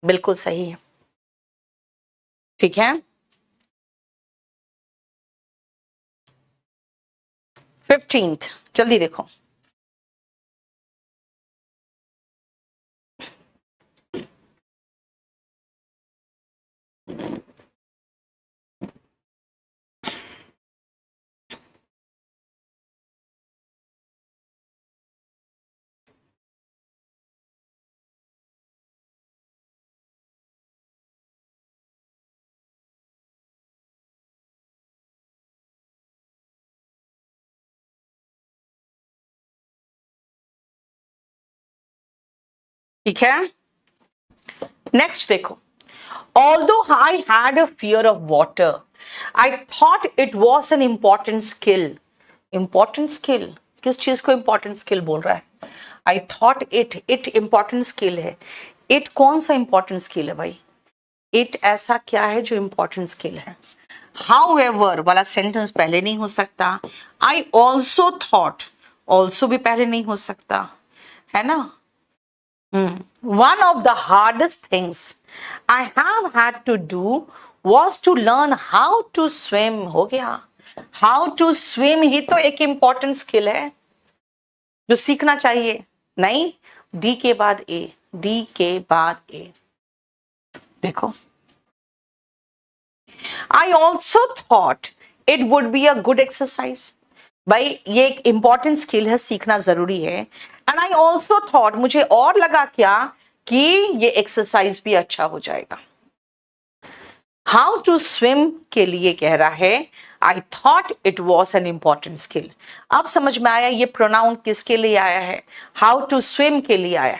बिल्कुल सही है, ठीक है। 15th जल्दी देखो, ठीक है। नेक्स्ट देखो, although I had a fear of water, I thought it was an important skill. Important skill, किस चीज को important skill बोल रहा है? I thought it important skill है। it कौन सा important skill है भाई? it ऐसा क्या है जो important skill है? However वाला sentence पहले नहीं हो सकता। I also thought, also भी पहले नहीं हो सकता, है ना? One of the hardest things I have had to do was to learn how to swim। हो गया, how to swim ही तो एक important skill है जो सीखना चाहिए। नहीं, डी के बाद ए, डी के बाद ए। देखो, I also thought it would be a good exercise। भाई ये एक इंपॉर्टेंट स्किल है, सीखना जरूरी है। एंड आई ऑल्सो थॉट, मुझे और लगा क्या कि ये एक्सरसाइज भी अच्छा हो जाएगा। हाउ टू स्विम के लिए कह रहा है, I thought it was an important skill. अब समझ में आया ये प्रोनाउन किसके लिए आया है, हाउ टू स्विम के लिए आया।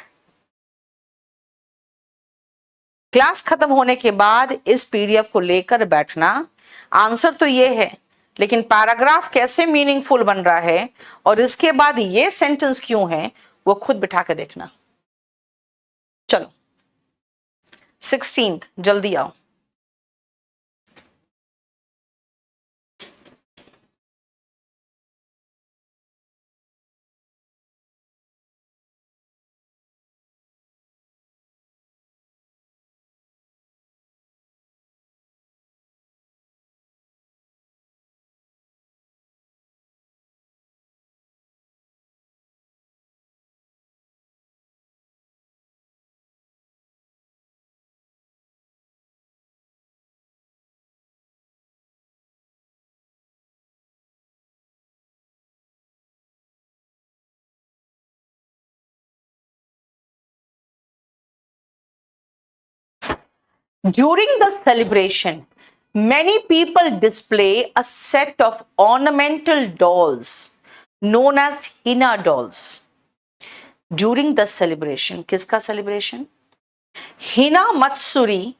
क्लास खत्म होने के बाद इस पीडीएफ को लेकर बैठना, आंसर तो ये है, लेकिन पैराग्राफ कैसे मीनिंगफुल बन रहा है और इसके बाद ये सेंटेंस क्यों है वो खुद बिठा के देखना। चलो 16th जल्दी आओ। During the celebration, many people display a set of ornamental dolls known as Hina dolls. During the celebration, किसका celebration? Hina Matsuri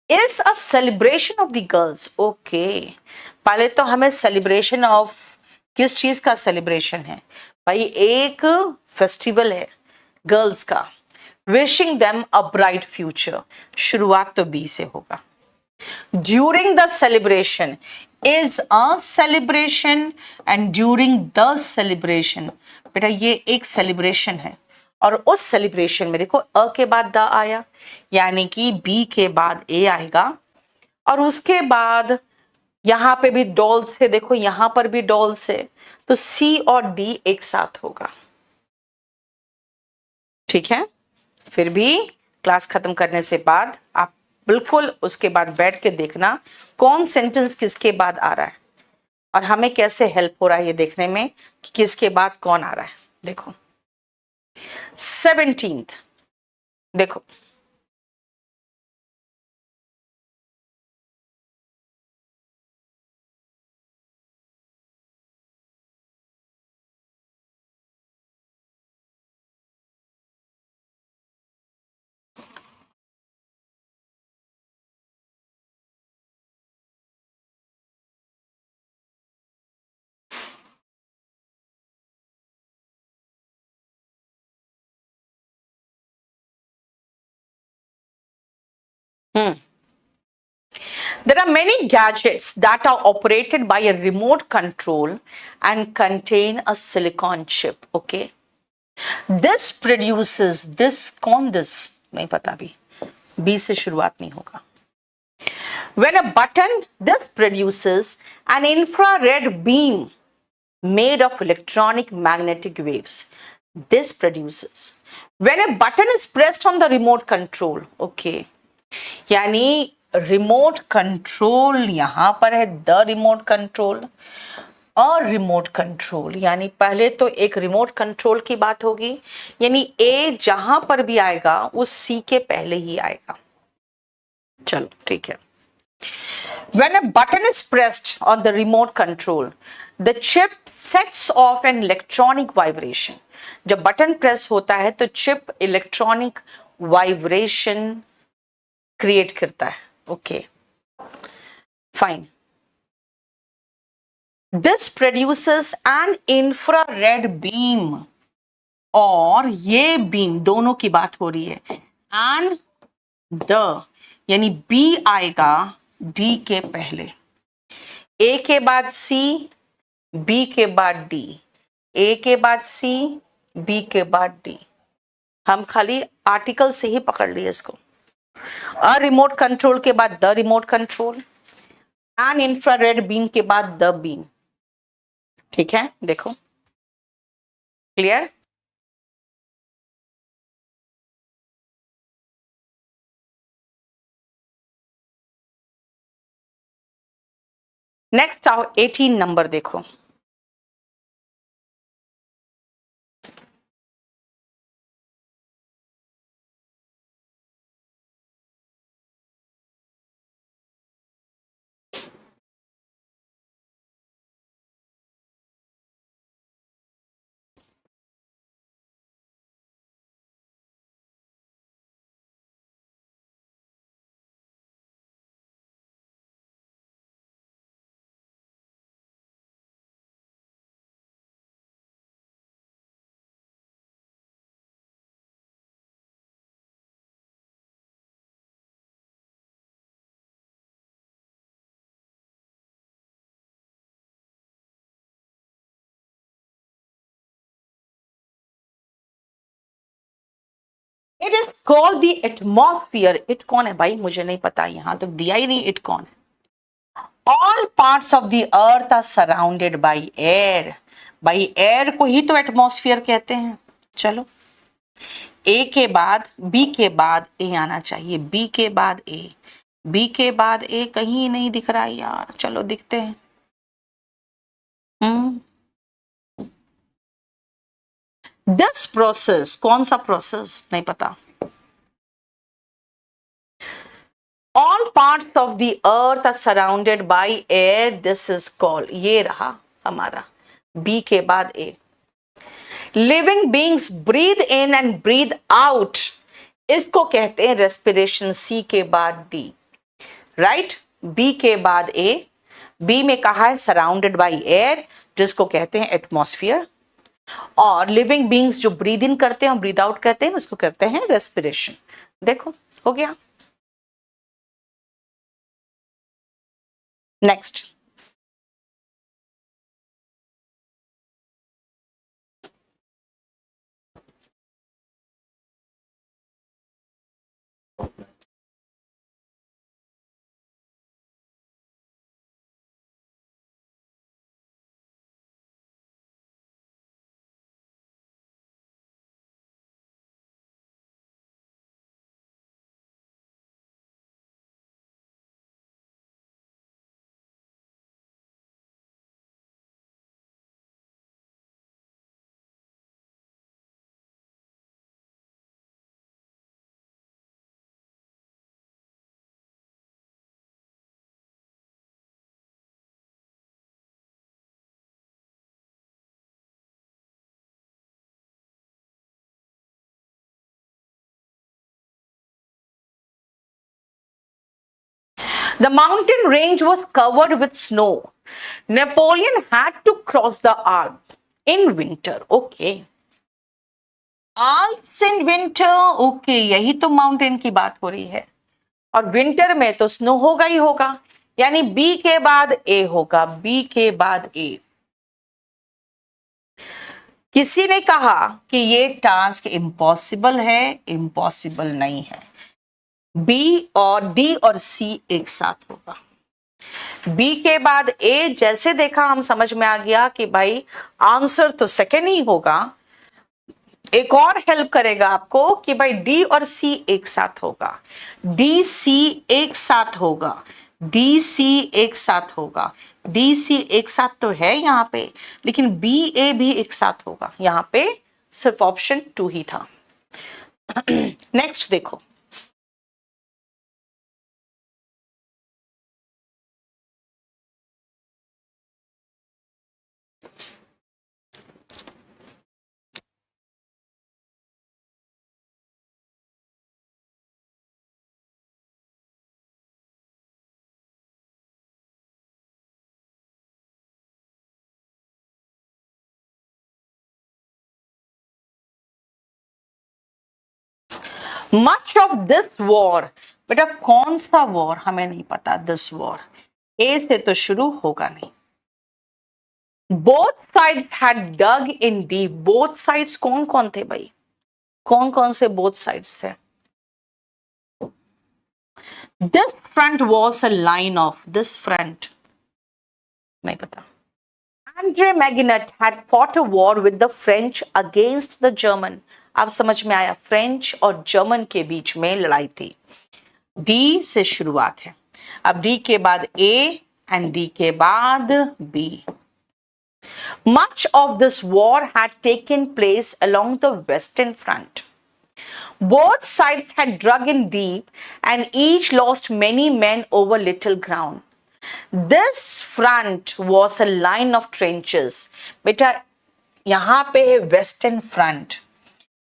is a celebration of the girls. Okay. पहले तो हमें celebration of किस चीज का celebration है भाई? एक फेस्टिवल है गर्ल्स का. Wishing them a bright future. शुरुआत तो बी से होगा. During the celebration is a celebration and during the celebration. बेटा ये एक सेलिब्रेशन है और उस सेलिब्रेशन में देखो अ के बाद द आया, यानी कि बी के बाद ए आएगा और उसके बाद यहां पे भी डॉल्स है, देखो यहां पर भी डॉल्स है, तो सी और डी एक साथ होगा. ठीक है. फिर भी क्लास खत्म करने से बाद आप बिल्कुल उसके बाद बैठ के देखना कौन सेंटेंस किसके बाद आ रहा है और हमें कैसे हेल्प हो रहा है ये देखने में कि किसके बाद कौन आ रहा है. देखो 17th, देखो There are many gadgets that are operated by a remote control and contain a silicon chip. Okay. This produces this. कौन this? नहीं पता भी. B से शुरुआत नहीं होगा. When a button, this produces an infrared beam made of electronic magnetic waves. This produces. When a button is pressed on the remote control, okay. यानी remote control यहां पर है, द रिमोट कंट्रोल और remote control, यानी पहले तो एक remote control की बात होगी, यानी ए जहां पर भी आएगा उस सी के पहले ही आएगा. चलो ठीक है. When a button is pressed on the remote control, the chip sets off an electronic vibration. जब बटन प्रेस होता है तो चिप इलेक्ट्रॉनिक वाइब्रेशन क्रिएट करता है. Okay fine. This produces N infrared beam, और ये बीम दोनों की बात हो रही है. एंड द यानी बी आएगा डी के पहले, ए के बाद सी, बी के बाद डी, ए के बाद सी, बी के बाद डी. हम खाली आर्टिकल से ही पकड़ लिए इसको. अ रिमोट कंट्रोल के बाद the remote control, an infrared beam के बाद द बीम. ठीक है. देखो क्लियर. नेक्स्ट आओ 18 नंबर देखो. It is called the atmosphere. It कौन है भाई? मुझे नहीं पता, यहां तो दिया ही नहीं इट कौन है. All parts of the earth are surrounded by air. भाई एयर को ही तो एटमॉस्फियर कहते हैं. चलो ए के बाद बी के बाद ए आना चाहिए, बी के बाद ए, बी के बाद ए कहीं नहीं दिख रहा है यार. चलो दिखते हैं. दिस प्रोसेस, कौन सा प्रोसेस नहीं पता. All parts of the earth are surrounded by air, this is called, ये रहा हमारा बी के बाद A. Living beings breathe in and breathe out, इसको कहते हैं रेस्पिरेशन, सी के बाद डी, राइट। बी के बाद ए, बी में कहा है सराउंडेड बाय एयर, जिसको कहते हैं एटमॉस्फेयर, और लिविंग बींग्स जो ब्रीद इन करते हैं और ब्रीद आउट करते हैं उसको कहते हैं रेस्पिरेशन। देखो हो गया। Next, the mountain range was covered with snow. Napoleon had to cross the Alps in winter. Okay. Alps in winter. Okay, यही तो माउंटेन की बात हो रही है, और विंटर में तो स्नो होगा ही होगा, यानी बी के बाद ए होगा, बी के बाद ए। किसी ने कहा कि ये टास्क इम्पॉसिबल है, इम्पॉसिबल नहीं है। बी और डी और सी एक साथ होगा। बी के बाद ए जैसे देखा हम समझ में आ गया कि भाई आंसर तो सेकेंड ही होगा। एक और हेल्प करेगा आपको कि भाई डी और सी एक साथ होगा, डी सी एक साथ होगा, डी सी एक साथ होगा, डी सी एक साथ तो है यहाँ पे, लेकिन बी ए भी एक साथ होगा। यहाँ पे सिर्फ ऑप्शन 2 ही था। नेक्स्ट देखो, मच ऑफ दिस वॉर, बेटा कौन सा वॉर हमें नहीं पता, दिस वॉर ए से तो शुरू होगा नहीं। Both sides had dug in deep, both sides कौन कौन थे भाई, कौन कौन से बोथ साइड्स थे? This front was a line of, this front नहीं पता। Andre Maginot had fought a war with the French against the German, अब समझ में आया, फ्रेंच और जर्मन के बीच में लड़ाई थी। डी से शुरुआत है, अब डी के बाद ए एंड डी के बाद B. Much of this war had taken place along the western front. Both sides had dug in deep and each lost many men over little ground. This front was a line of trenches. बेटा यहाँ पे है western front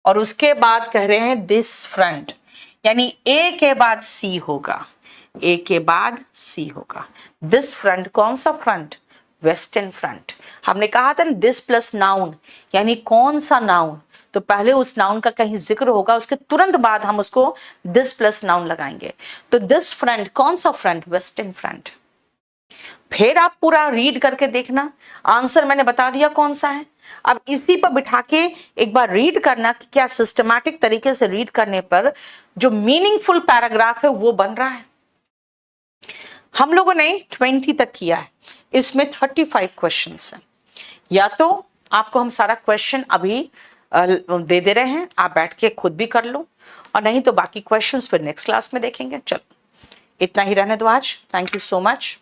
और उसके बाद कह रहे हैं दिस फ्रंट, यानी ए के बाद सी होगा, ए के बाद सी होगा। दिस फ्रंट कौन सा फ्रंट? Western front. हमने कहा था ना दिस प्लस नाउन, यानी कौन सा नाउन, तो पहले उस नाउन का कहीं जिक्र होगा, उसके तुरंत बाद हम उसको दिस प्लस नाउन लगाएंगे। तो दिस फ्रंट कौन सा फ्रंट? Western front. फिर आप पूरा रीड करके देखना, आंसर मैंने बता दिया कौन सा है। अब इसी पर बिठा के एक बार रीड करना कि क्या सिस्टमैटिक तरीके से रीड करने पर जो मीनिंगफुल पैराग्राफ है वो बन रहा है। हम लोगों ने 20 तक किया है, इसमें 35 क्वेश्चंस हैं। या तो आपको हम सारा क्वेश्चन अभी दे दे रहे हैं, आप बैठ के खुद भी कर लो, और नहीं तो बाकी क्वेश्चंस फिर नेक्स्ट क्लास में देखेंगे। चलो इतना ही रहने दो आज। Thank you so much.